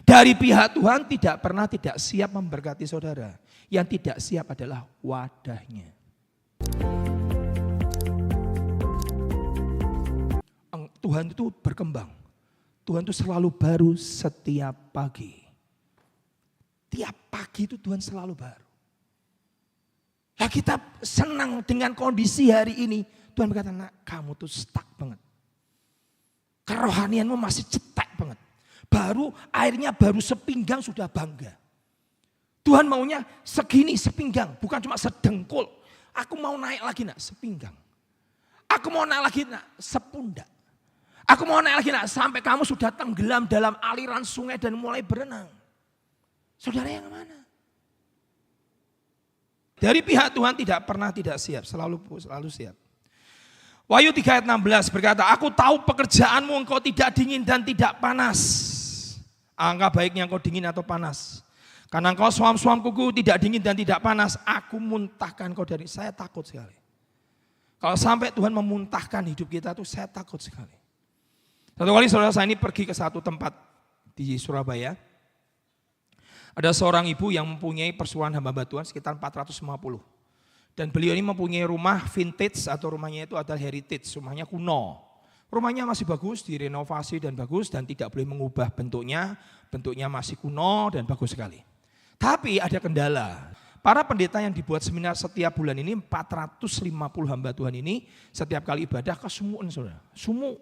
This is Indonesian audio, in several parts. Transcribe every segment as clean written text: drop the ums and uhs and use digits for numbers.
Dari pihak Tuhan tidak pernah tidak siap memberkati saudara. Yang tidak siap adalah wadahnya. Tuhan itu berkembang. Tuhan itu selalu baru setiap pagi. Tiap pagi itu Tuhan selalu baru. Nah, kita senang dengan kondisi hari ini. Tuhan berkata, nak, kamu tuh stuck banget. Kerohanianmu masih cetek banget. Airnya baru sepinggang sudah bangga. Tuhan maunya segini sepinggang, bukan cuma sedengkul. Aku mau naik lagi nak sepinggang. Aku mau naik lagi nak sepundak. Aku mau naik lagi nak sampai kamu sudah tenggelam dalam aliran sungai dan mulai berenang. Saudara yang mana? Dari pihak Tuhan tidak pernah tidak siap, selalu siap. Wahyu 3 ayat 16 berkata, aku tahu pekerjaanmu, engkau tidak dingin dan tidak panas. Angka baiknya engkau dingin atau panas. Karena engkau suam-suam kuku tidak dingin dan tidak panas, aku muntahkan kau dari. Saya takut sekali. Kalau sampai Tuhan memuntahkan hidup kita tuh saya takut sekali. Satu kali saudara saya ini pergi ke satu tempat di Surabaya. Ada seorang ibu yang mempunyai persuahan hamba Tuhan sekitar 450. Dan beliau ini mempunyai rumah vintage atau rumahnya itu adalah heritage, rumahnya kuno. Rumahnya masih bagus, direnovasi dan bagus dan tidak boleh mengubah bentuknya. Bentuknya masih kuno dan bagus sekali. Tapi ada kendala. Para pendeta yang dibuat seminar setiap bulan ini 450 hamba Tuhan ini setiap kali ibadah kesemuan saudara. Sumuk,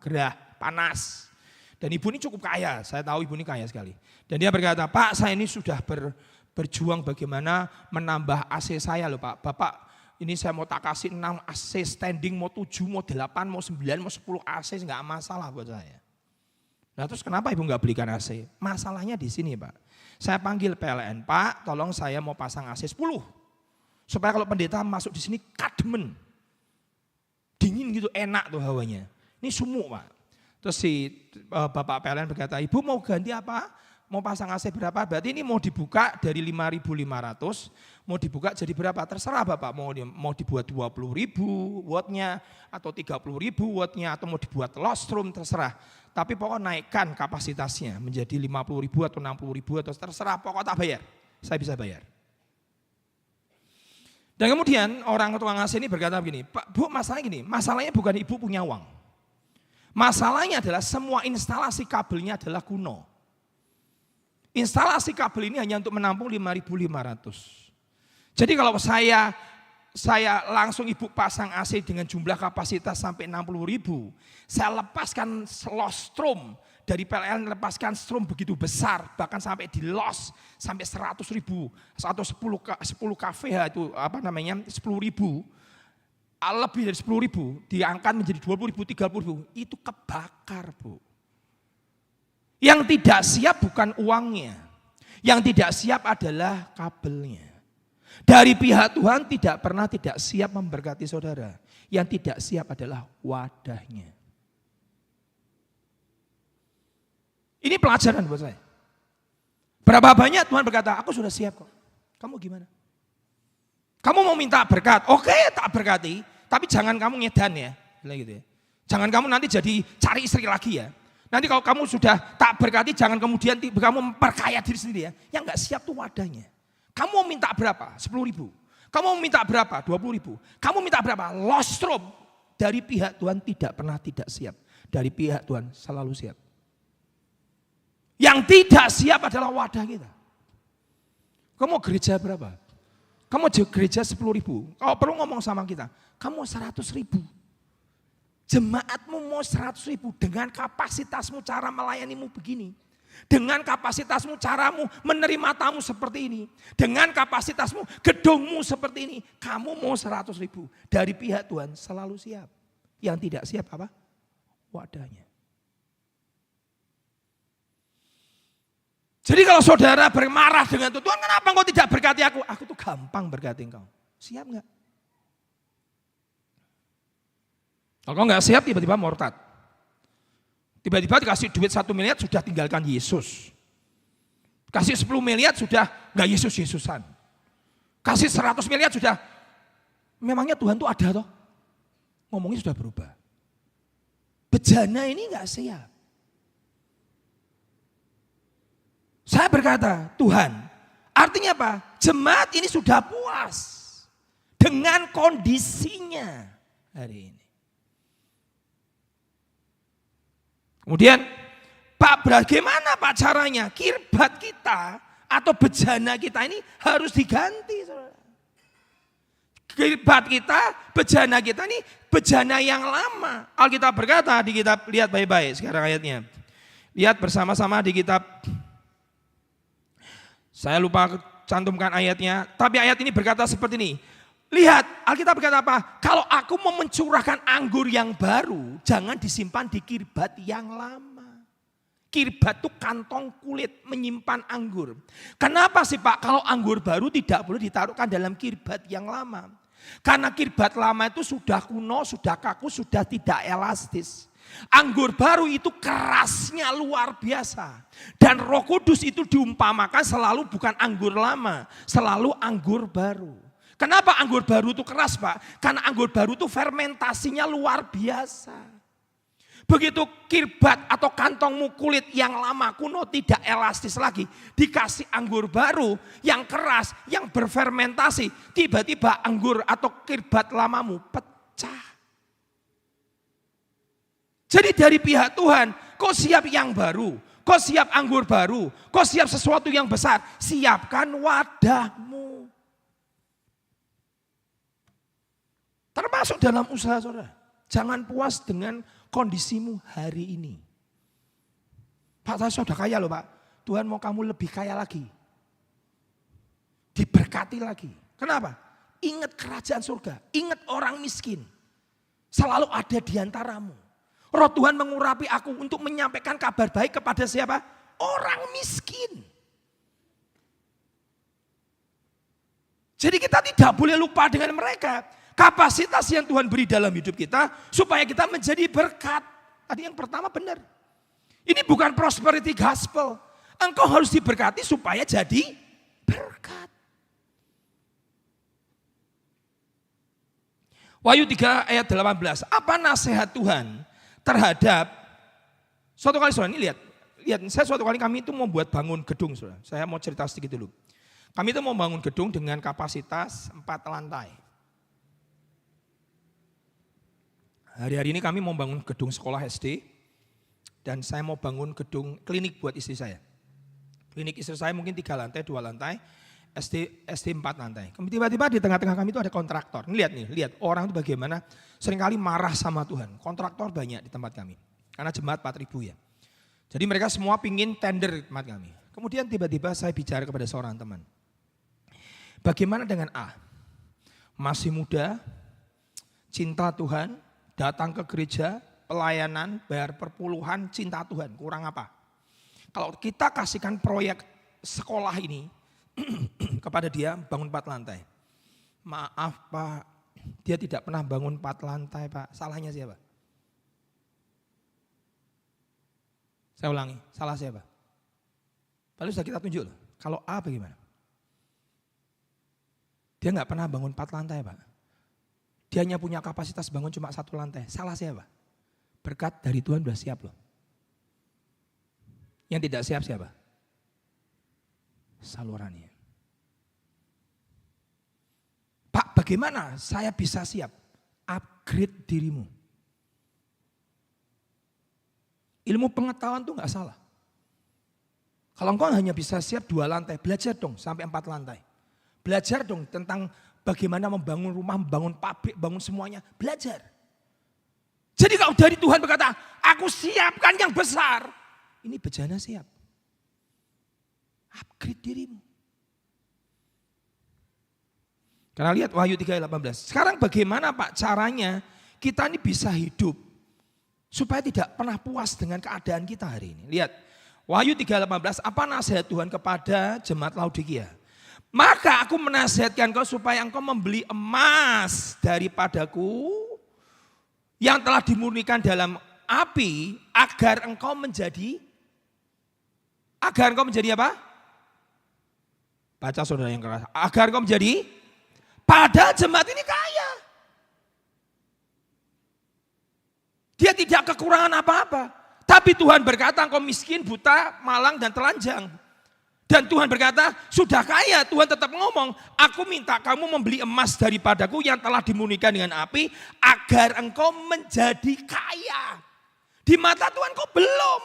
gerah, panas. Dan ibu ini cukup kaya, saya tahu ibu ini kaya sekali. Dan dia berkata, Pak saya ini sudah berjuang bagaimana menambah AC saya loh Pak. Bapak ini saya mau tak kasih 6 AC standing, mau 7, mau 8, mau 9, mau 10 AC enggak masalah buat saya. Nah terus kenapa ibu enggak belikan AC? Masalahnya di sini Pak. Saya panggil PLN, Pak tolong saya mau pasang AC 10. Supaya kalau pendeta masuk di sini kademen. Dingin gitu, enak tuh hawanya. Ini sumuk Pak. Terus si Bapak PLN berkata, ibu mau ganti apa? Mau pasang AC berapa? Berarti ini mau dibuka dari 5.500, mau dibuka jadi berapa? Terserah Bapak, mau dibuat 20.000 wattnya, atau 30.000 wattnya, atau mau dibuat lostrum, terserah. Tapi pokok naikkan kapasitasnya menjadi 50.000 atau 60.000 atau terserah, pokok tak bayar, saya bisa bayar. Dan kemudian orang tukang AC ini berkata begini, Pak, Bu masalahnya gini, masalahnya bukan ibu punya uang. Masalahnya adalah semua instalasi kabelnya adalah kuno. Instalasi kabel ini hanya untuk menampung 5.500. Jadi kalau saya langsung ibu pasang AC dengan jumlah kapasitas sampai 60.000, saya lepaskan lostrum dari PLN, lepaskan strum begitu besar, bahkan sampai di los sampai 100.000 atau 10 kVh itu 10.000. Lebih dari 10.000 diangkat menjadi 20.000, 30.000, itu kebakar Bu. Yang tidak siap bukan uangnya, yang tidak siap adalah kabelnya. Dari pihak Tuhan tidak pernah tidak siap memberkati saudara, yang tidak siap adalah wadahnya. Ini pelajaran buat saya. Berapa banyak Tuhan berkata, aku sudah siap kok, kamu gimana? Kamu mau minta berkat, oke tak berkati, tapi jangan kamu ngedan ya, gitu ya. Jangan kamu nanti jadi cari istri lagi ya. Nanti kalau kamu sudah tak berkati, jangan kemudian kamu memperkaya diri sendiri ya. Yang enggak siap tuh wadahnya. Kamu mau minta berapa? 10.000. Kamu mau minta berapa? 20.000. Kamu minta berapa? Lostrum. Dari pihak Tuhan tidak pernah tidak siap. Dari pihak Tuhan selalu siap. Yang tidak siap adalah wadah kita. Kamu mau gereja berapa? Kamu gereja 10.000. Kalau perlu ngomong sama kita, kamu 100.000. Jemaatmu mau 100.000 dengan kapasitasmu cara melayanimu begini. Dengan kapasitasmu caramu menerima tamu seperti ini. Dengan kapasitasmu gedungmu seperti ini. Kamu mau 100.000. Dari pihak Tuhan selalu siap. Yang tidak siap apa? Wadahnya. Jadi kalau saudara bermarah dengan Tuhan, kenapa engkau tidak berkati aku? Aku tuh gampang berkati engkau. Siap enggak? Kalau kau nggak siap tiba-tiba murtad. Tiba-tiba dikasih duit 1 miliar sudah tinggalkan Yesus. Kasih 10 miliar sudah nggak Yesus-Yesusan. Kasih 100 miliar sudah, memangnya Tuhan tuh ada toh? Ngomongnya sudah berubah. Bejana ini nggak siap. Saya berkata, Tuhan, artinya apa? Jemaat ini sudah puas dengan kondisinya hari ini. Kemudian, Pak, bagaimana Pak caranya? Kirbat kita atau bejana kita ini harus diganti. Kirbat kita, bejana kita ini bejana yang lama. Alkitab berkata di kitab, lihat baik-baik sekarang ayatnya. Lihat bersama-sama di kitab, saya lupa cantumkan ayatnya, tapi ayat ini berkata seperti ini. Lihat, Alkitab berkata apa? Kalau aku mau mencurahkan anggur yang baru, jangan disimpan di kirbat yang lama. Kirbat itu kantong kulit menyimpan anggur. Kenapa sih Pak? Kalau anggur baru tidak boleh ditaruhkan dalam kirbat yang lama. Karena kirbat lama itu sudah kuno, sudah kaku, sudah tidak elastis. Anggur baru itu kerasnya luar biasa. Dan Roh Kudus itu diumpamakan selalu bukan anggur lama, selalu anggur baru. Kenapa anggur baru itu keras Pak? Karena anggur baru itu fermentasinya luar biasa. Begitu kirbat atau kantongmu kulit yang lama kuno tidak elastis lagi. Dikasih anggur baru yang keras, yang berfermentasi. Tiba-tiba anggur atau kirbat lamamu pecah. Jadi dari pihak Tuhan, kau siap yang baru. Kau siap anggur baru. Kau siap sesuatu yang besar. Siapkan wadahmu. Termasuk dalam usaha saudara. Jangan puas dengan kondisimu hari ini. Pak, saya sudah kaya loh Pak. Tuhan mau kamu lebih kaya lagi. Diberkati lagi. Kenapa? Ingat kerajaan surga. Ingat orang miskin. Selalu ada di antaramu. Roh Tuhan mengurapi aku untuk menyampaikan kabar baik kepada siapa? Orang miskin. Jadi kita tidak boleh lupa dengan mereka. Kapasitas yang Tuhan beri dalam hidup kita supaya kita menjadi berkat. Tadi yang pertama benar. Ini bukan prosperity gospel. Engkau harus diberkati supaya jadi berkat. Wahyu 3 ayat 18. Apa nasihat Tuhan terhadap suatu kali saudara, ini lihat, saya suatu kali kami itu mau buat bangun gedung saudara. Saya mau cerita sedikit dulu. Kami itu mau bangun gedung dengan kapasitas 4 lantai. Hari-hari ini kami mau bangun gedung sekolah SD dan saya mau bangun gedung klinik buat istri saya. Klinik istri saya mungkin 3 lantai, 2 lantai, SD 4 lantai. Tiba-tiba di tengah-tengah kami itu ada kontraktor. Lihat orang itu bagaimana seringkali marah sama Tuhan. Kontraktor banyak di tempat kami. Karena jemaat 4.000 ya. Jadi mereka semua pingin tender di tempat kami. Kemudian tiba-tiba saya bicara kepada seorang teman. Bagaimana dengan A? Masih muda, cinta Tuhan, datang ke gereja, pelayanan, bayar perpuluhan, cinta Tuhan. Kurang apa? Kalau kita kasihkan proyek sekolah ini kepada dia bangun 4 lantai. Maaf Pak, dia tidak pernah bangun 4 lantai Pak. Salahnya siapa? Saya ulangi, salah siapa? Lalu sudah kita tunjuk loh. Kalau A bagaimana? Dia nggak pernah bangun 4 lantai Pak. Dia hanya punya kapasitas bangun cuma 1 lantai. Salah siapa? Berkat dari Tuhan sudah siap loh. Yang tidak siap siapa? Salurannya. Pak, bagaimana saya bisa siap? Upgrade dirimu. Ilmu pengetahuan itu nggak salah. Kalau engkau hanya bisa siap 2 lantai, belajar dong sampai 4 lantai. Belajar dong tentang bagaimana membangun rumah, membangun pabrik, bangun semuanya. Belajar. Jadi kalau dari Tuhan berkata, aku siapkan yang besar. Ini bejana siap. Upgrade dirimu. Karena lihat Wahyu 3:18. Sekarang bagaimana Pak caranya kita ini bisa hidup supaya tidak pernah puas dengan keadaan kita hari ini. Lihat Wahyu 3:18, apa nasihat Tuhan kepada jemaat Laodikia? Maka aku menasihatkan kau supaya engkau membeli emas daripadaku yang telah dimurnikan dalam api agar engkau menjadi apa? Baca saudara yang keras. Agar engkau menjadi, padahal jemaat ini kaya. Dia tidak kekurangan apa-apa. Tapi Tuhan berkata engkau miskin, buta, malang dan telanjang. Dan Tuhan berkata, sudah kaya. Tuhan tetap ngomong, aku minta kamu membeli emas daripadaku yang telah dimurnikan dengan api, agar engkau menjadi kaya. Di mata Tuhan kau belum.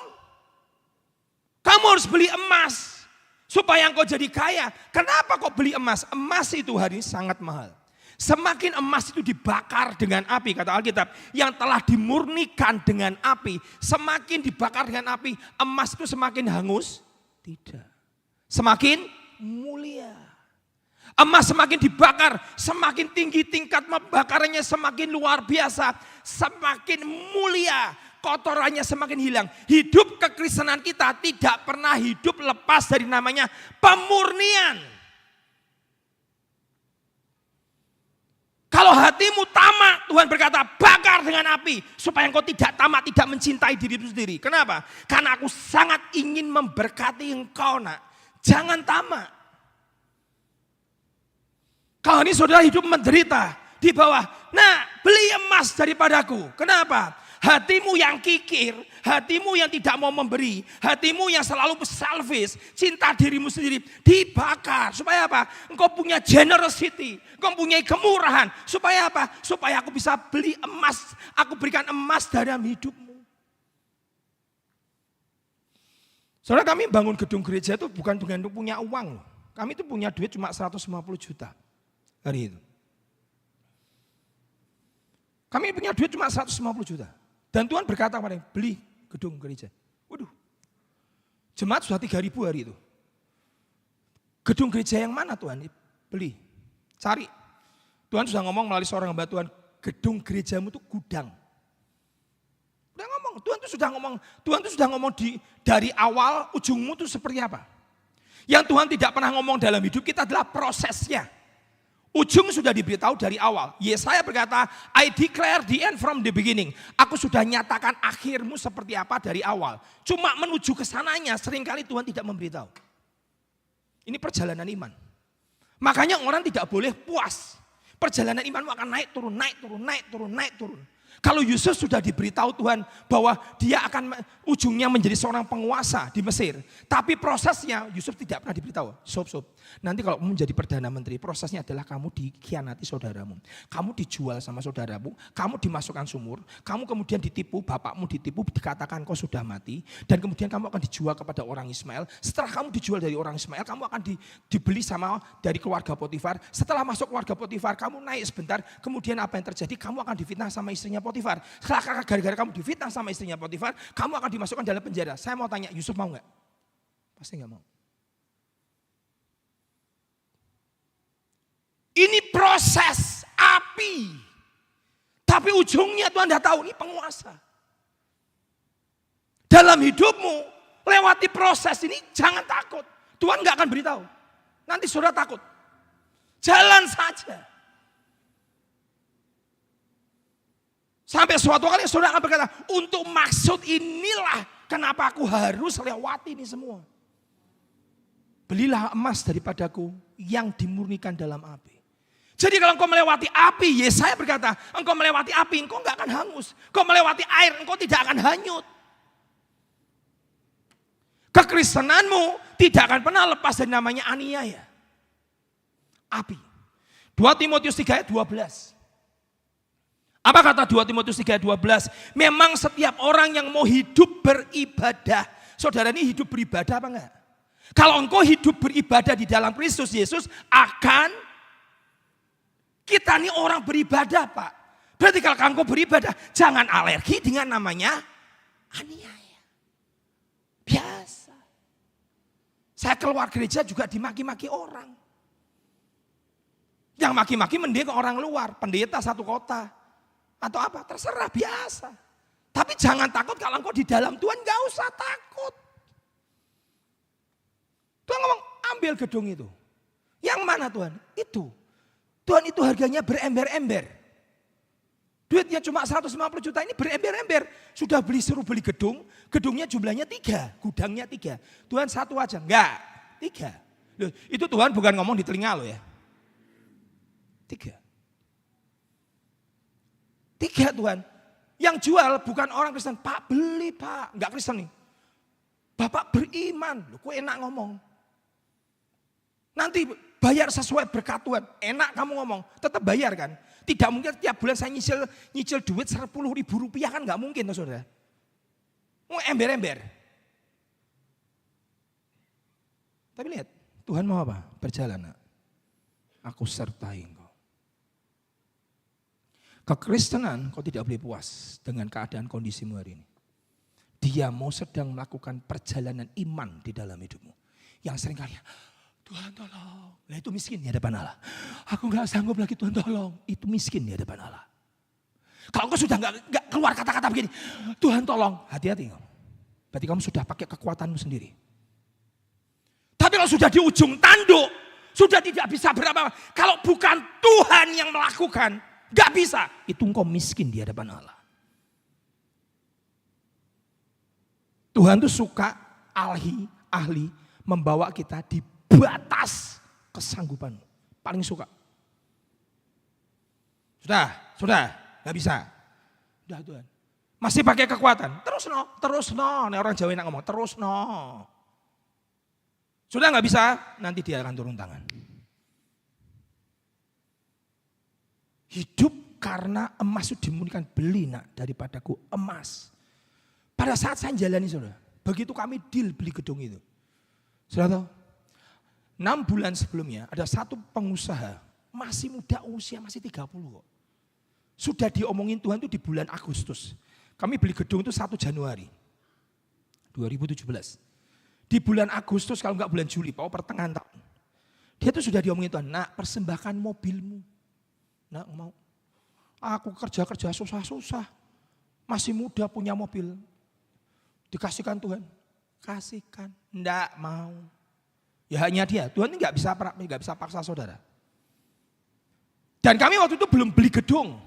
Kamu harus beli emas, supaya engkau jadi kaya. Kenapa kau beli emas? Emas itu hari ini sangat mahal. Semakin emas itu dibakar dengan api, kata Alkitab, yang telah dimurnikan dengan api, semakin dibakar dengan api, emas itu semakin hangus? Tidak. Semakin mulia. Emas semakin dibakar, semakin tinggi tingkat pembakarannya, semakin luar biasa, semakin mulia, kotorannya semakin hilang. Hidup kekristenan kita tidak pernah hidup lepas dari namanya pemurnian. Kalau hatimu tamak, Tuhan berkata bakar dengan api. Supaya engkau tidak tamak, tidak mencintai dirimu sendiri. Kenapa? Karena aku sangat ingin memberkati engkau nak. Jangan tamak. Kalau ini saudara hidup menderita di bawah. Nah, beli emas daripadaku. Kenapa? Hatimu yang kikir, hatimu yang tidak mau memberi, hatimu yang selalu selfish, cinta dirimu sendiri, dibakar. Supaya apa? Engkau punya generosity, engkau punya kemurahan. Supaya apa? Supaya aku bisa beli emas, aku berikan emas dalam hidupmu. Saudara, kami bangun gedung gereja itu bukan dengan punya uang. Kami itu punya duit cuma 150 juta hari itu. Kami punya duit cuma 150 juta. Dan Tuhan berkata kepada beli gedung gereja. Waduh, jemaat sudah 3.000 hari itu. Gedung gereja yang mana Tuhan? Beli, cari. Tuhan sudah ngomong melalui seorang hamba Tuhan, gedung gerejamu itu gudang. Udah ngomong, Tuhan tuh sudah ngomong dari awal ujungmu itu seperti apa. Yang Tuhan tidak pernah ngomong dalam hidup kita adalah prosesnya. Ujung sudah diberitahu dari awal. Yesaya berkata, I declare the end from the beginning. Aku sudah nyatakan akhirmu seperti apa dari awal. Cuma menuju ke sananya seringkali Tuhan tidak memberitahu. Ini perjalanan iman. Makanya orang tidak boleh puas. Perjalanan imanmu akan naik turun, naik turun, naik turun, naik turun. Kalau Yusuf sudah diberitahu Tuhan bahwa dia akan ujungnya menjadi seorang penguasa di Mesir. Tapi prosesnya Yusuf tidak pernah diberitahu. Sob. Nanti kalau menjadi Perdana Menteri, prosesnya adalah kamu dikhianati saudaramu. Kamu dijual sama saudaramu, kamu dimasukkan sumur, kamu kemudian ditipu, bapakmu ditipu, dikatakan kau sudah mati. Dan kemudian kamu akan dijual kepada orang Ismail. Setelah kamu dijual dari orang Ismail, kamu akan dibeli sama dari keluarga Potifar. Setelah masuk keluarga Potifar, kamu naik sebentar, kemudian apa yang terjadi? Kamu akan difitnah sama istrinya Potifar. Setelah gara-gara kamu difitnah sama istrinya Potifar, kamu akan dimasukkan dalam penjara. Saya mau tanya, Yusuf mau nggak? Pasti nggak mau. Ini proses api. Tapi ujungnya Tuhan dah tahu, ini penguasa. Dalam hidupmu, lewati proses ini jangan takut. Tuhan nggak akan beritahu. Nanti saudara takut. Jalan saja. Sampai suatu kali saudara akan berkata, untuk maksud inilah kenapa aku harus lewati ini semua. Belilah emas daripadaku yang dimurnikan dalam api. Jadi kalau engkau melewati api, Yesaya berkata, engkau melewati api, engkau enggak akan hangus. Engkau melewati air, engkau tidak akan hanyut. Kekristenanmu tidak akan pernah lepas dari namanya aniaya. Api. 2 Timotius 3 ayat 12. Apa kata 2 Timotius 3 ayat 12? Memang setiap orang yang mau hidup beribadah. Saudara ini hidup beribadah apa enggak? Kalau engkau hidup beribadah di dalam Kristus Yesus akan... Kita ini orang beribadah Pak. Berarti kalau engkau beribadah, jangan alergi dengan namanya aniaya. Biasa. Saya keluar gereja juga dimaki-maki orang. Yang maki-maki mending ke orang luar, pendeta satu kota. Atau apa, terserah, biasa. Tapi jangan takut kalau engkau di dalam Tuhan, gak usah takut. Tuhan ngomong, ambil gedung itu. Yang mana Tuhan? Itu. Tuhan itu harganya berember-ember. Duitnya cuma 150 juta, ini berember-ember. Sudah suruh beli gedung, gedungnya jumlahnya 3, gudangnya 3. Tuhan satu aja, enggak, 3. Loh, itu Tuhan bukan ngomong di telinga lo ya. 3 Tuhan. Yang jual bukan orang Kristen, Pak beli Pak, enggak Kristen nih. Bapak beriman, lo kok enak ngomong. Nanti bayar sesuai berkat Tuhan. Enak kamu ngomong, tetap bayar kan. Tidak mungkin tiap bulan saya nyicil duit 10.000 rupiah kan nggak mungkin toh saudara. Mau ember-ember. Tapi lihat, Tuhan mau apa? Berjalan. Aku sertai engkau. Kekristenan kau tidak boleh puas dengan keadaan kondisimu hari ini. Dia mau sedang melakukan perjalanan iman di dalam hidupmu. Yang seringkali, Tuhan tolong. Nah itu miskin di hadapan Allah. Aku gak sanggup lagi, Tuhan tolong. Itu miskin di hadapan Allah. Kalau kau sudah gak keluar kata-kata begini, Tuhan tolong. Hati-hati. Berarti kamu sudah pakai kekuatanmu sendiri. Tapi kalau sudah di ujung tanduk, sudah tidak bisa berapa. Kalau bukan Tuhan yang melakukan, gak bisa. Itu engkau miskin di hadapan Allah. Tuhan tuh suka ahli membawa kita di batas kesanggupan. Paling suka. Sudah, nggak bisa. Udah Tuhan. Masih pakai kekuatan. Terus no. Nih orang Jawa yang ngomong, terus no. Sudah nggak bisa, nanti dia akan turun tangan. Hidup karena emas itu dimurnikan, beli nak daripadaku emas. Pada saat saya jalani saudara, begitu kami deal beli gedung itu. Saudara tahu, 6 bulan sebelumnya ada satu pengusaha, masih muda usia masih 30 kok. Sudah diomongin Tuhan itu di bulan Agustus. Kami beli gedung itu 1 Januari 2017. Di bulan Agustus kalau enggak bulan Juli, pertengahan tahun. Dia tuh sudah diomongin Tuhan, nak persembahkan mobilmu. Nak mau, aku kerja susah-susah. Masih muda punya mobil. Dikasihkan Tuhan, kasihkan, enggak mau. Ya hanya dia, Tuhan enggak bisa paksa saudara. Dan kami waktu itu belum beli gedung.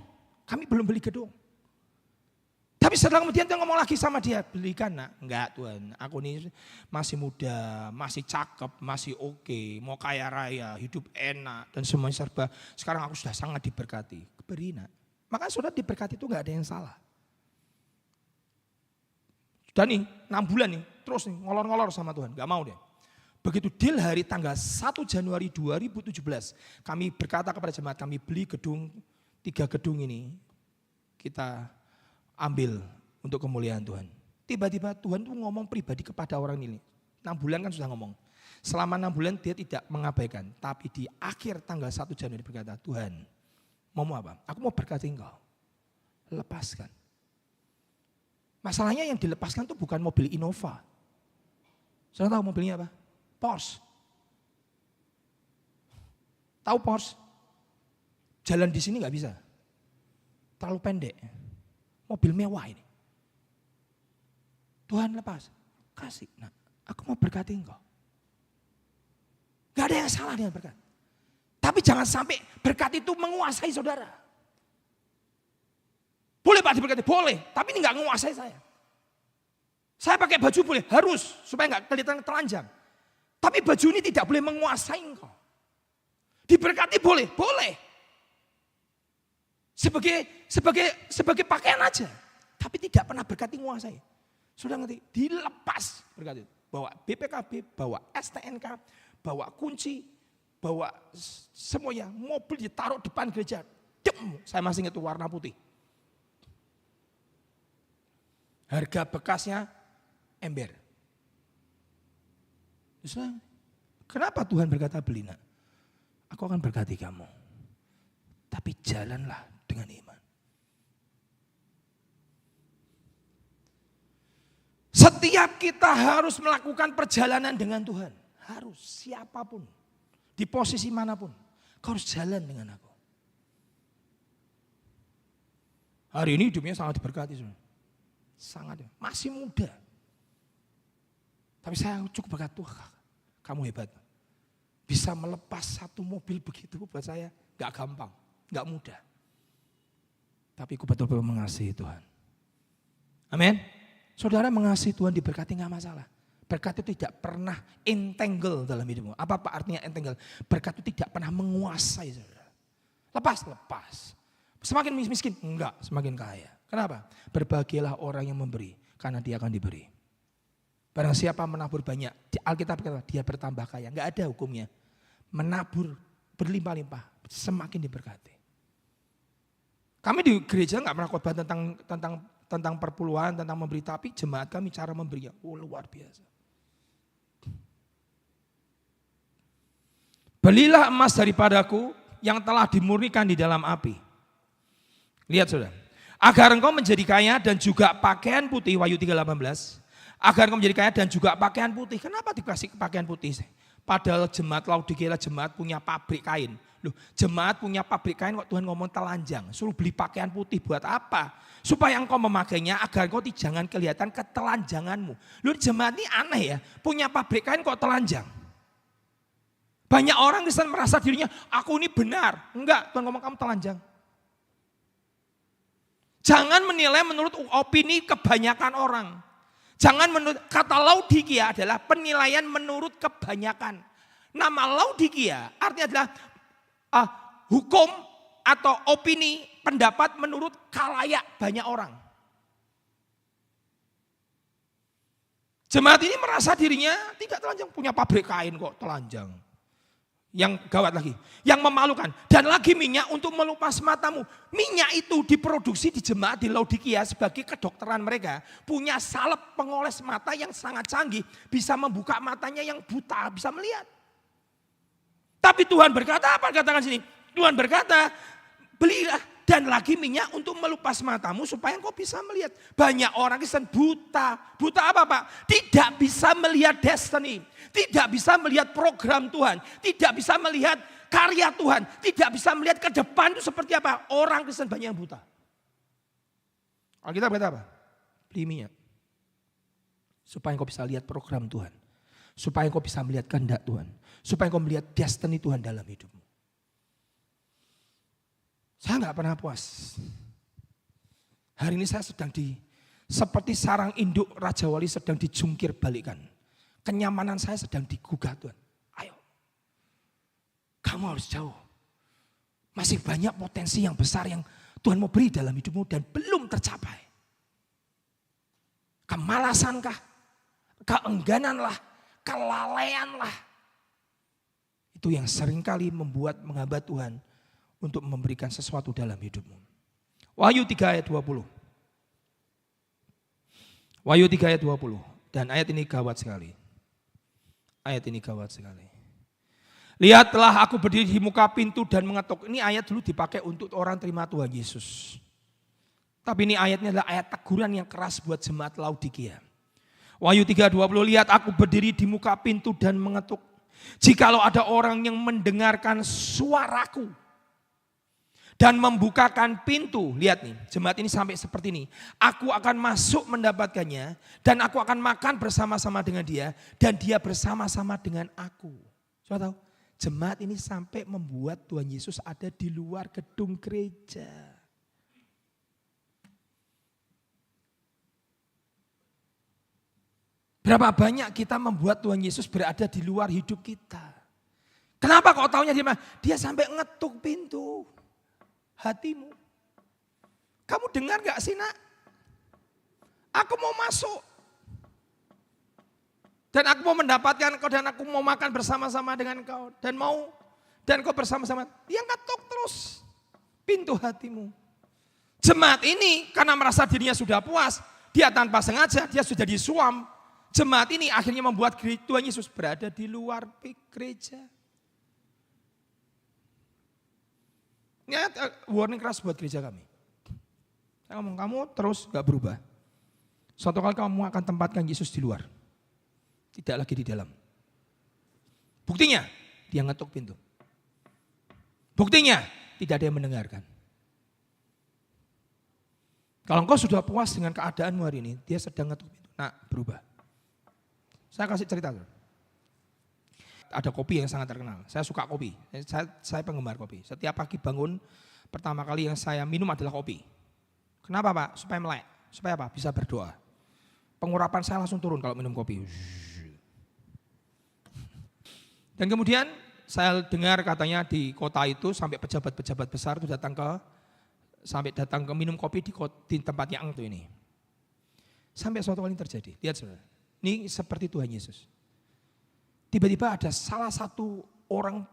Tapi setelah kemudian dia ngomong lagi sama dia, belikan nak. Enggak Tuhan, aku ini masih muda, masih cakep, masih oke, mau kaya raya, hidup enak, dan semuanya serba. Sekarang aku sudah sangat diberkati, beri nak. Maka saudara diberkati itu enggak ada yang salah. Sudah nih 6 bulan nih, terus nih ngolor-ngolor sama Tuhan, gak mau deh. Begitu deal hari tanggal 1 Januari 2017, kami berkata kepada jemaat, kami beli gedung, 3 gedung ini, kita ambil untuk kemuliaan Tuhan. Tiba-tiba Tuhan tuh ngomong pribadi kepada orang ini, 6 bulan kan sudah ngomong. Selama 6 bulan dia tidak mengabaikan, tapi di akhir tanggal 1 Januari berkata, Tuhan, mau apa? Aku mau berkati engkau, lepaskan. Masalahnya yang dilepaskan itu bukan mobil Innova. Saudara tahu mobilnya apa? Porsche. Tahu Porsche? Jalan di sini nggak bisa. Terlalu pendek. Mobil mewah ini. Tuhan lepas. Kasih. Nah, aku mau berkati engkau. Gak ada yang salah dengan berkat. Tapi jangan sampai berkat itu menguasai saudara. Boleh Pak diberkati? Boleh. Tapi ini gak menguasai saya. Saya pakai baju boleh, harus. Supaya gak kelihatan telanjang. Tapi baju ini tidak boleh menguasai engkau. Diberkati boleh, boleh. Sebagai pakaian aja. Tapi tidak pernah berkati menguasai. Sudah ngerti? Dilepas berkati. Bawa BPKB, bawa STNK, bawa kunci, bawa semuanya. Mobil ditaruh depan gereja. Saya masih ingat itu warna putih. Harga bekasnya ember. Kenapa Tuhan berkata beli nak? Aku akan berkati kamu. Tapi jalanlah dengan iman. Setiap kita harus melakukan perjalanan dengan Tuhan. Harus, siapapun. Di posisi manapun. Kau harus jalan dengan aku. Hari ini hidupnya sangat diberkati. Sangat, masih muda. Tapi saya cukup berkata, kamu hebat. Bisa melepas satu mobil begitu buat saya gak gampang, gak mudah. Tapi aku betul-betul mengasihi Tuhan. Amin. Saudara mengasihi Tuhan, diberkati gak masalah. Berkat itu tidak pernah entangle dalam hidupmu. Apa artinya entangle? Berkat itu tidak pernah menguasai saudara. Lepas. Semakin miskin? Enggak, semakin kaya. Kenapa? Berbahagialah orang yang memberi, karena dia akan diberi. Barang siapa menabur banyak, di Alkitab berkata dia bertambah kaya. Enggak ada hukumnya. menabur berlimpah-limpah, semakin diberkati. Kami di gereja nggak pernah khotbah tentang perpuluhan, tentang memberi, tapi jemaat kami cara memberinya, luar biasa. Belilah emas daripadaku yang telah dimurnikan di dalam api. Lihat saudara, agar engkau menjadi kaya dan juga pakaian putih, Wahyu 3:18. Agar engkau menjadi kaya dan juga pakaian putih. Kenapa dikasih pakaian putih? Padahal jemaat Laodikia jemaat punya pabrik kain. Loh, jemaat punya pabrik kain kok Tuhan ngomong telanjang. Suruh beli pakaian putih buat apa? Supaya engkau memakainya agar engkau jangan kelihatan ketelanjanganmu. Loh, jemaat ini aneh ya, punya pabrik kain kok telanjang. Banyak orang Kristen merasa dirinya, aku ini benar. Enggak, Tuhan ngomong kamu telanjang. Jangan menilai menurut opini kebanyakan orang. Jangan menurut, kata Laodikia adalah penilaian menurut kebanyakan. Nama Laodikia artinya adalah hukum atau opini pendapat menurut khalayak banyak orang. Jemaat ini merasa dirinya tidak telanjang, punya pabrik kain kok telanjang. Yang gawat lagi, yang memalukan. Dan lagi minyak untuk melupas matamu. Minyak itu diproduksi di jemaat di Laodikia sebagai kedokteran mereka. Punya salep pengoles mata yang sangat canggih. Bisa membuka matanya yang buta, bisa melihat. Tapi Tuhan berkata apa? Katakan sini. Tuhan berkata, belilah dan lagi minyak untuk melupas matamu supaya engkau bisa melihat. Banyak orang Kristen buta. Buta apa Pak? Tidak bisa melihat destiny. Tidak bisa melihat program Tuhan. Tidak bisa melihat karya Tuhan. Tidak bisa melihat ke depan itu seperti apa. Orang Kristen banyak yang buta. Alkitab berkata apa? Beli minyak. Supaya engkau bisa lihat program Tuhan. Supaya engkau bisa melihat kehendak Tuhan. Supaya engkau melihat destiny Tuhan dalam hidupmu. Saya nggak pernah puas. Hari ini saya sedang seperti sarang induk Raja Wali sedang dijungkir balikan. Kenyamanan saya sedang digugah Tuhan. Ayo, kamu harus jauh. Masih banyak potensi yang besar yang Tuhan mau beri dalam hidupmu dan belum tercapai. Kemalasankah? Keenggananlah? Kelalaianlah? Itu yang seringkali menghambat Tuhan untuk memberikan sesuatu dalam hidupmu. Wahyu 3 ayat 20. Wahyu 3 ayat 20. Dan ayat ini gawat sekali. Ayat ini gawat sekali. Lihatlah aku berdiri di muka pintu dan mengetuk. Ini ayat dulu dipakai untuk orang terima Tuhan Yesus. Tapi ini ayatnya adalah ayat teguran yang keras buat jemaat Laodikia. Wahyu 3:20, lihat aku berdiri di muka pintu dan mengetuk. Jikalau ada orang yang mendengarkan suaraku dan membukakan pintu, lihat nih, jemaat ini sampai seperti ini. Aku akan masuk mendapatkannya dan aku akan makan bersama-sama dengan dia dan dia bersama-sama dengan aku. Coba tahu, jemaat ini sampai membuat Tuhan Yesus ada di luar gedung gereja. Berapa banyak kita membuat Tuhan Yesus berada di luar hidup kita. Kenapa kok taunya dia sampai ngetuk pintu hatimu. Kamu dengar gak sih nak? Aku mau masuk. Dan aku mau mendapatkan engkau dan aku mau makan bersama-sama dengan engkau. Dan kau bersama-sama. Dia ngetuk terus pintu hatimu. Jemaat ini karena merasa dirinya sudah puas. Dia tanpa sengaja dia sudah disuam. Jemaat ini akhirnya membuat Tuhan Yesus berada di luar gereja. Ini warning keras buat gereja kami. Saya ngomong kamu terus gak berubah. Suatu kali kamu akan tempatkan Yesus di luar. Tidak lagi di dalam. Buktinya dia ngetuk pintu. Buktinya tidak ada yang mendengarkan. Kalau engkau sudah puas dengan keadaanmu hari ini, dia sedang ngetuk pintu. Nah, berubah. Saya kasih cerita. Ada kopi yang sangat terkenal. Saya suka kopi. Saya penggemar kopi. Setiap pagi bangun, pertama kali yang saya minum adalah kopi. Kenapa Pak? Supaya melek. Supaya apa? Bisa berdoa. Pengurapan saya langsung turun kalau minum kopi. Dan kemudian saya dengar katanya di kota itu sampai pejabat-pejabat besar itu datang ke minum kopi di tempatnya Ang itu ini. Sampai suatu kali terjadi. Lihat saudara. Ini seperti Tuhan Yesus. Tiba-tiba ada salah satu orang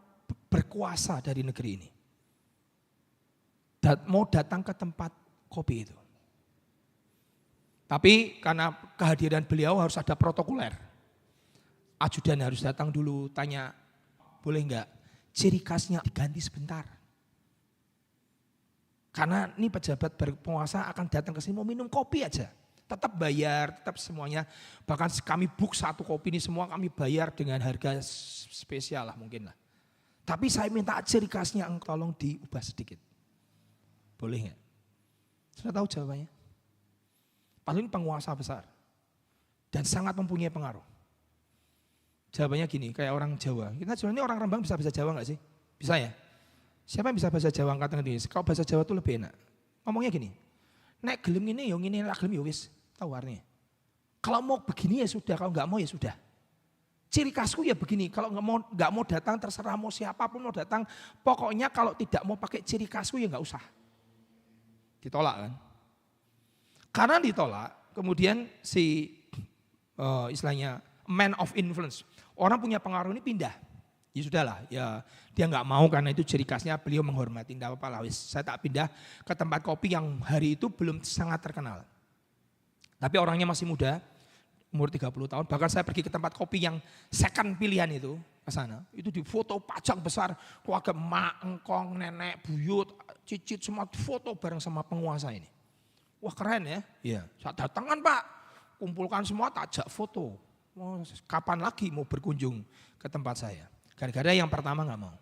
berkuasa dari negeri ini. Mau datang ke tempat kopi itu. Tapi karena kehadiran beliau harus ada protokoler. Ajudan harus datang dulu tanya, boleh enggak ciri khasnya diganti sebentar. Karena ini pejabat berpenguasa akan datang ke sini mau minum kopi aja. Tetap bayar, tetap semuanya. Bahkan kami book satu kopi ini semua kami bayar dengan harga spesial lah mungkin lah. Tapi saya minta ciri khasnya tolong diubah sedikit. Boleh enggak? Sudah tahu jawabannya? Padahal ini penguasa besar. Dan sangat mempunyai pengaruh. Jawabannya gini, kayak orang Jawa. Kita sebenarnya orang Rembang bisa bahasa Jawa enggak sih? Bisa ya? Siapa yang bisa bahasa Jawa angkat tangan ini? Kalau bahasa Jawa itu lebih enak. Ngomongnya gini, nek gelem ini, yang ini, nek gelem ya wis. Tahu artinya? Kalau mau begini ya sudah, kalau enggak mau ya sudah. Ciri khasku ya begini, kalau enggak mau datang terserah mau siapapun mau datang. Pokoknya kalau tidak mau pakai ciri khasku ya enggak usah. Ditolak kan? Karena ditolak, kemudian si istilahnya man of influence, orang punya pengaruh ini pindah. Ya sudahlah, ya dia nggak mau karena itu ciri khasnya beliau menghormati. Tidak apa-apa lah, saya tak pindah ke tempat kopi yang hari itu belum sangat terkenal. Tapi orangnya masih muda, umur 30 tahun. Bahkan saya pergi ke tempat kopi yang second pilihan itu, ke sana. Itu di foto pajang besar, keluarga emak, engkong, nenek, buyut, cicit semua foto bareng sama penguasa ini. Wah keren ya, iya. Saya datangan Pak, kumpulkan semua tajak foto. Kapan lagi mau berkunjung ke tempat saya? Gara-gara yang pertama nggak mau.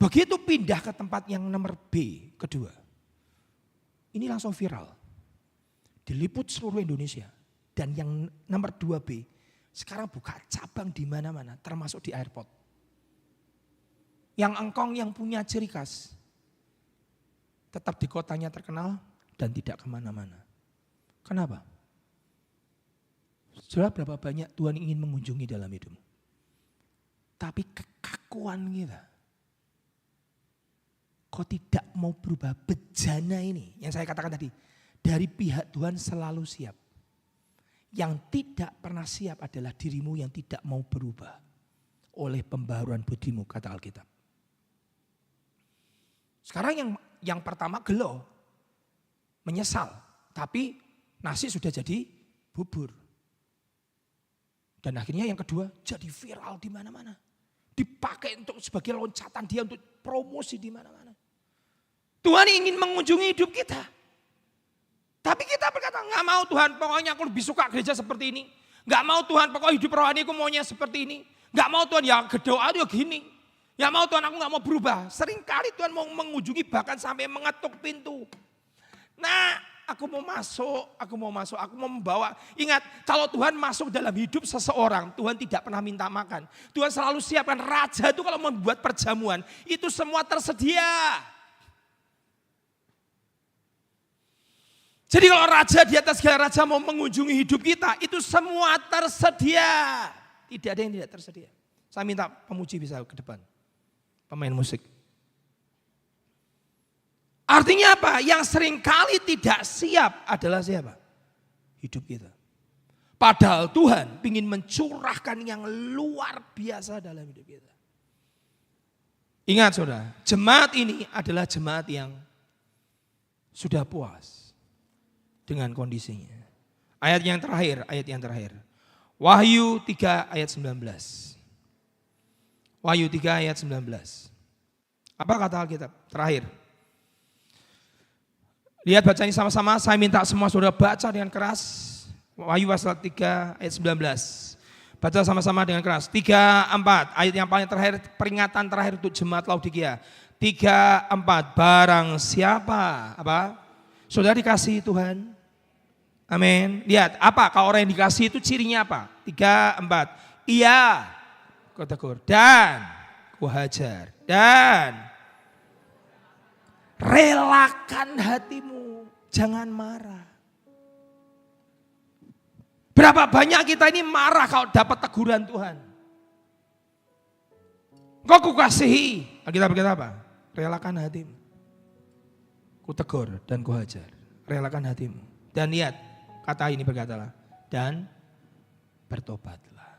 Begitu pindah ke tempat yang nomor B, kedua. Ini langsung viral. Diliput seluruh Indonesia. Dan yang nomor 2B, sekarang buka cabang di mana-mana, termasuk di airport. Yang engkong yang punya ciri khas, tetap di kotanya terkenal dan tidak kemana-mana. Kenapa? Sudah berapa banyak Tuhan ingin mengunjungi dalam hidupmu. Tapi kekakuan kita. Kau tidak mau berubah, bejana ini. Yang saya katakan tadi, dari pihak Tuhan selalu siap. Yang tidak pernah siap adalah dirimu yang tidak mau berubah. Oleh pembaharuan budimu, kata Alkitab. Sekarang yang pertama gelo. Menyesal. Tapi nasi sudah jadi bubur. Dan akhirnya yang kedua jadi viral di mana-mana. Dipakai untuk sebagai loncatan dia untuk promosi di mana-mana. Tuhan ingin mengunjungi hidup kita. Tapi kita berkata, nggak mau Tuhan, pokoknya aku lebih suka gereja seperti ini. Nggak mau Tuhan, pokoknya hidup rohani aku maunya seperti ini. Nggak mau Tuhan, ya berdoa ya gini. Ya mau Tuhan, aku nggak mau berubah. Seringkali Tuhan mau mengunjungi bahkan sampai mengetuk pintu. Nah, aku mau masuk, aku mau membawa. Ingat, kalau Tuhan masuk dalam hidup seseorang, Tuhan tidak pernah minta makan. Tuhan selalu siapkan. Raja itu kalau membuat perjamuan, itu semua tersedia. Jadi kalau raja di atas segala raja mau mengunjungi hidup kita, itu semua tersedia. Tidak ada yang tidak tersedia. Saya minta pemuji bisa ke depan. Pemain musik. Artinya apa? Yang seringkali tidak siap adalah siapa? Hidup kita. Padahal Tuhan ingin mencurahkan yang luar biasa dalam hidup kita. Ingat saudara, jemaat ini adalah jemaat yang sudah puas dengan kondisinya. Ayat yang terakhir. Wahyu 3 ayat 19. Wahyu 3 ayat 19. Apa kata Alkitab? Terakhir. Lihat baca ini sama-sama, saya minta semua saudara baca dengan keras. Wahyu pasal 3 ayat 19. Baca sama-sama dengan keras. 3, 4, ayat yang paling terakhir, peringatan terakhir untuk jemaat Laodikia. 3, 4, barang siapa, apa? Saudara dikasihi Tuhan. Amin. Lihat, apa kalau orang yang dikasihi itu cirinya apa? 3, 4. Iya, kau tegur. Dan kau hajar. Dan relakan hatimu, jangan marah. Berapa banyak kita ini marah kalau dapat teguran Tuhan. Kau kukasihi. Kita berkata apa? Relakan hatimu. Ku tegur dan ku hajar. Relakan hatimu. Dan lihat, kata ini berkatalah. Dan bertobatlah.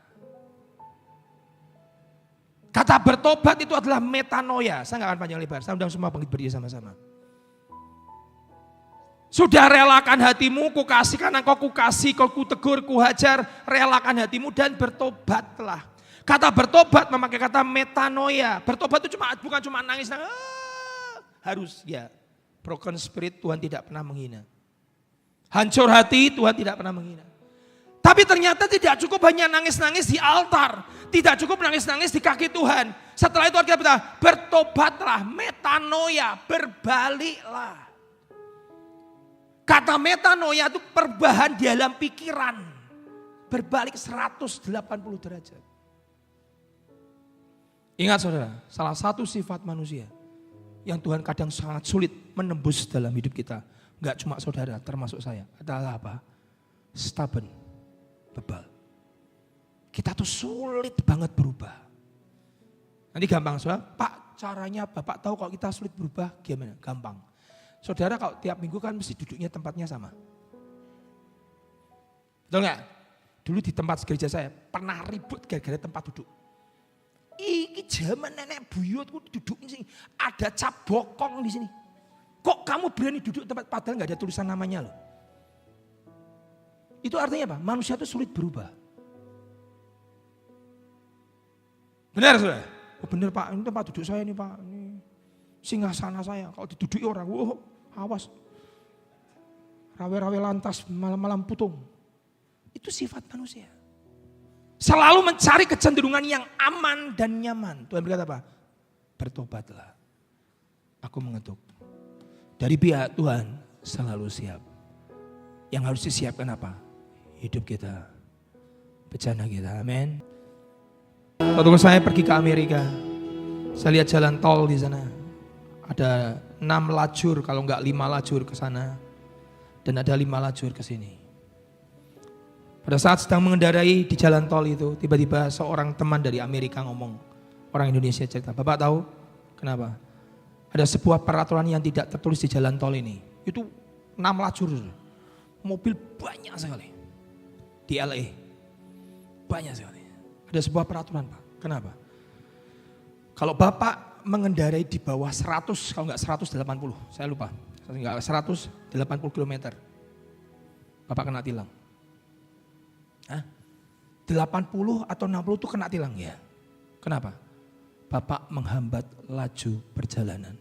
Kata bertobat itu adalah metanoia. Saya nggak akan panjang lebar, saya undang semua bangkit berdiri sama-sama. Sudah relakan hatimu, ku kasihkan engkau, ku kasih, ku tegur, ku hajar, relakan hatimu dan bertobatlah. Kata bertobat memakai kata metanoia. Bertobat itu bukan cuma nangis, harus ya. Broken spirit Tuhan tidak pernah menghina. Hancur hati Tuhan tidak pernah menghina. Tapi ternyata tidak cukup hanya nangis-nangis di altar. Tidak cukup nangis-nangis di kaki Tuhan. Setelah itu Alkitab berkata, bertobatlah, metanoia, berbaliklah. Kata metanoia itu perubahan di dalam pikiran. Berbalik 180 derajat. Ingat saudara, salah satu sifat manusia yang Tuhan kadang sangat sulit menembus dalam hidup kita. Enggak cuma saudara, termasuk saya. Adalah apa? Stubborn, bebal. Kita tuh sulit banget berubah. Nanti gampang saudara, Pak caranya Bapak tahu kalau kita sulit berubah gimana? Gampang. Saudara kalau tiap minggu kan mesti duduknya tempatnya sama. Betul nggak? Dulu di tempat gereja saya pernah ribut gara-gara tempat duduk. Iki zaman nenek buyutku duduk di sini. Ada cap bokong di sini. Kok kamu berani duduk tempat padahal nggak ada tulisan namanya loh. Itu artinya apa? Manusia itu sulit berubah. Benar saudara? Oh benar Pak, ini tempat duduk saya nih Pak. Ini singgasana saya. Kalau diduduki orang, awas. Rawe-rawe lantas, malam-malam putung. Itu sifat manusia. Selalu mencari kecenderungan yang aman dan nyaman. Tuhan berkata apa? Bertobatlah. Aku mengetuk. Dari pihak Tuhan selalu siap. Yang harus disiapkan apa? Hidup kita. Bencana kita. Amin. Waktu saya pergi ke Amerika. Saya lihat jalan tol di sana. Ada 6 lajur kalau enggak 5 lajur ke sana. Dan ada 5 lajur ke sini. Pada saat sedang mengendarai di jalan tol itu, tiba-tiba seorang teman dari Amerika ngomong, orang Indonesia cerita, Bapak tahu kenapa? Ada sebuah peraturan yang tidak tertulis di jalan tol ini. Itu 6 lajur, mobil banyak sekali. Di LA, banyak sekali. Ada sebuah peraturan Pak, kenapa? Kalau Bapak mengendarai di bawah 100, kalau enggak 180, saya lupa. Enggak 180 km, Bapak kena tilang. 80 atau 60 itu kena tilang ya. Kenapa? Bapak menghambat laju perjalanan.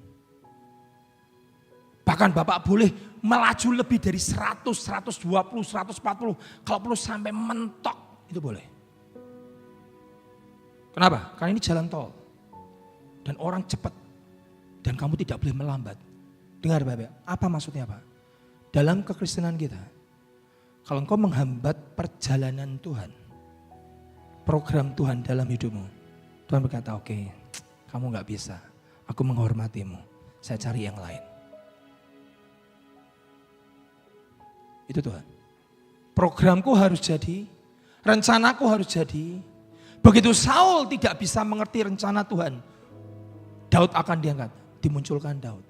Bahkan Bapak boleh melaju lebih dari 100, 120, 140. Kalau perlu sampai mentok itu boleh. Kenapa? Karena ini jalan tol. Dan orang cepat. Dan kamu tidak boleh melambat. Dengar Bapak, apa maksudnya Pak? Dalam kekristenan kita, kalau engkau menghambat perjalanan Tuhan, program Tuhan dalam hidupmu, Tuhan berkata, oke, kamu gak bisa, aku menghormatimu, saya cari yang lain. Itu Tuhan. Programku harus jadi, rencanaku harus jadi. Begitu Saul tidak bisa mengerti rencana Tuhan, Daud akan diangkat, dimunculkan Daud.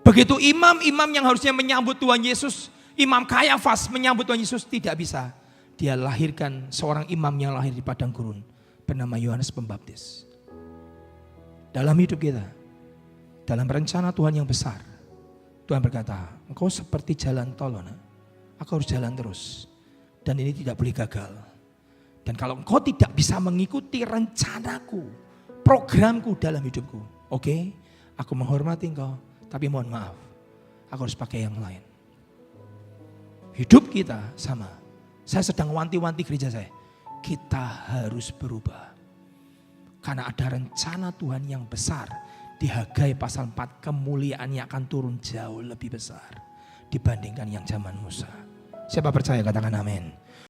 Begitu imam-imam yang harusnya menyambut Tuhan Yesus, Imam Kayafas menyambut Tuhan Yesus tidak bisa. Dia lahirkan seorang imam yang lahir di padang gurun bernama Yohanes Pembaptis. Dalam hidup kita, dalam rencana Tuhan yang besar, Tuhan berkata, engkau seperti jalan tol, aku harus jalan terus. Dan ini tidak boleh gagal. Dan kalau engkau tidak bisa mengikuti rencanaku, programku dalam hidupku, oke, aku menghormati engkau, tapi mohon maaf, aku harus pakai yang lain. Hidup kita sama. Saya sedang wanti-wanti gereja saya. Kita harus berubah. Karena ada rencana Tuhan yang besar. Di Hagai pasal 4 kemuliaannya akan turun jauh lebih besar. Dibandingkan yang zaman Musa. Siapa percaya katakan amin.